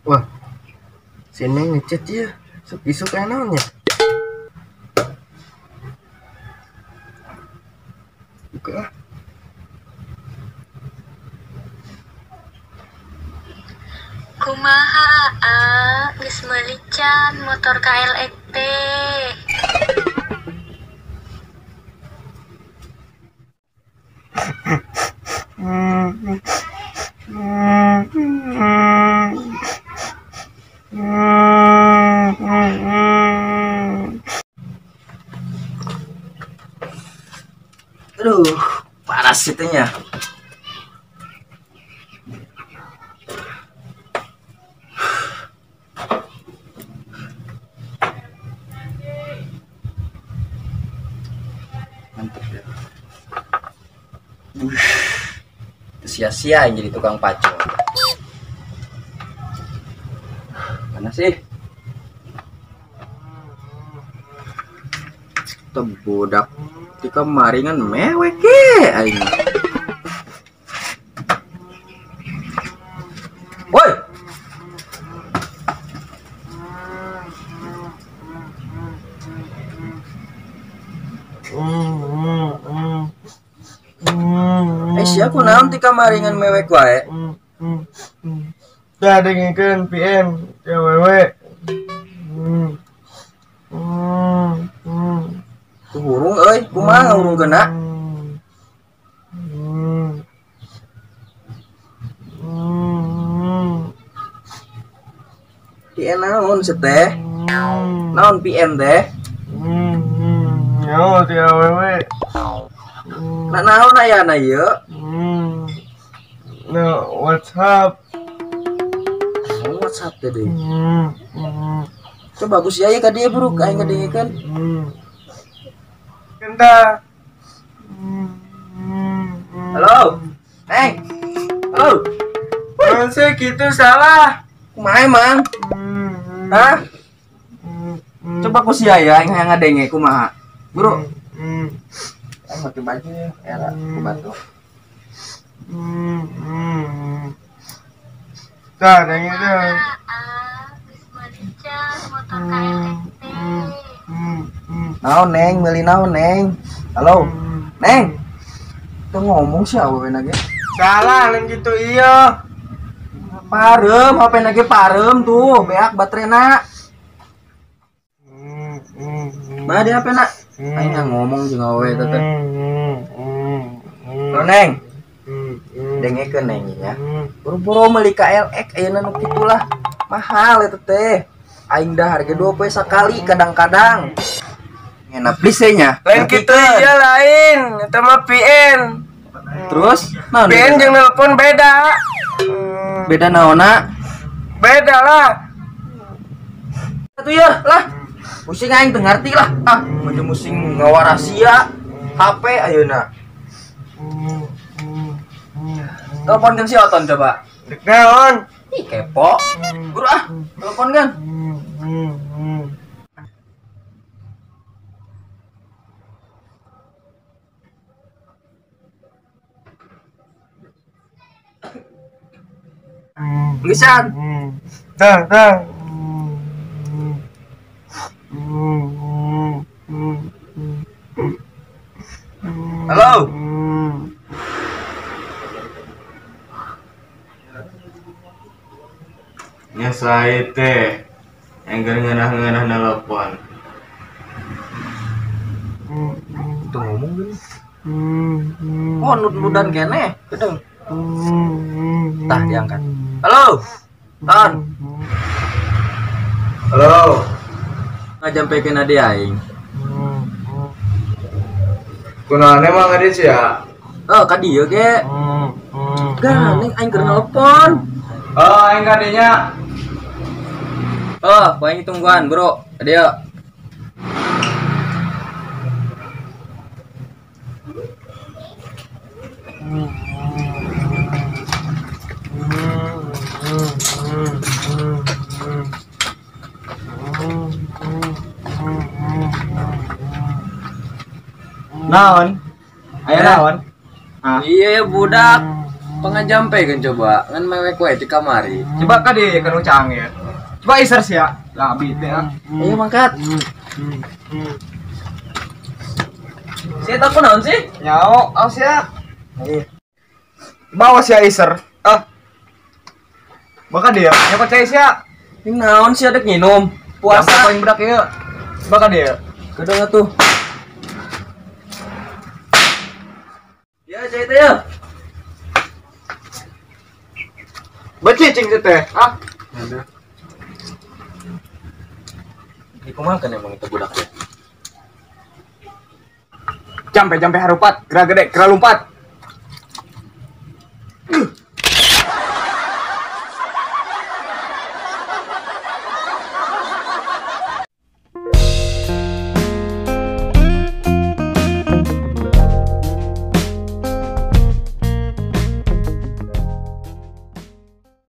Wah, sini ngechat ya. Isuk kayak naonnya. Buka lah. Kumaha geus meuli can motor KLX teh. Aduh, panas itunya. Mantap ya. Sia-sia yang jadi tukang pacul. Mana sih? Tebudak di kemaringan mewek ke aing. Woi. Siapa naon ti kamaringan mewek wae? Da dengekeun PM cewek. Tuh hurung euy, kumaha hurung kena? PM naon seteh? Naon PM teh? Nyawa ti awewe. Nak naon ayana ieu? Nah, WhatsApp. Oh, WhatsApp teh deui. Coba bagus ya ka dieu buruk aing ngadengekeun. Kenta. Halo. Neng. Halo. Masa gitu salah. Kumaha emang? Hah? Coba ku sia ya aing hayang ngadenge kumaha. Buru. Aing make baju ya, era ku bantu. Dah, dengekeun. Geus meuli can motor KLX teh. Naon Neng, meuli naon Neng? Halo. Neng. Tuh ngomong sih awewe ge. Salah lain gitu iya. Parem, HP ge parem tuh, beak baterena. Mana di HP nak? Aing ngomong jeung awewe teh teh. Lo Neng. Dengekeun Neng ya. Buru-buru meuli KLX ayeuna nu kitulah. Mahal eta teh. Aing dah harga 20 sekali kadang-kadang. Ngena please nya. Lain gitu iya lain. Eta mah PN. Terus naon? PN jeung nelpon beda. Beda naonna? Beda lah. Atuh ya lah. Pusing aing teu ngarti lah. Ah, maju musing ngawa rahasia HP ayeuna. Telepon kan si Oton coba. Dek naon? Ih kepo. Buru ah, telepon kan. Lisan. Dah. Halo. Nya saya teh enggar ngeunah nelpon. Tuh ngomong gini. Oh, nudan kene. Gedeng. Tah diangkat. Halo. Ton. Halo. Ngajampekeun adi aing. Kunaane mah ngadi sih ya? Oh, ka dieu ge. Gandeng aing keur nelpon. Oh, aing kadinya. Oh, poin tungguan, Bro. Tadi ya. Naon? Aya naon? Iya budak. Pengajampe kan coba, ngan mewek wae di kamari. Coba ka di kan ucang ya. Coba iser sia. Lah bit ya. Ayo mangkat. Saya tak naon sih? Nyao, awas ya. Ayo. Bawa sia iser. Ah. Baka dia, nya percaya sia. Ini naon sih ada nginum? Puasa Puasa. paling bedak ya. Baka dia. Kedua tuh. Ya, cai teh ya. Becicing teh. Ah. Dikumalkan emang itu budaknya. Jampe harupat, gerak gede, gerak lompat.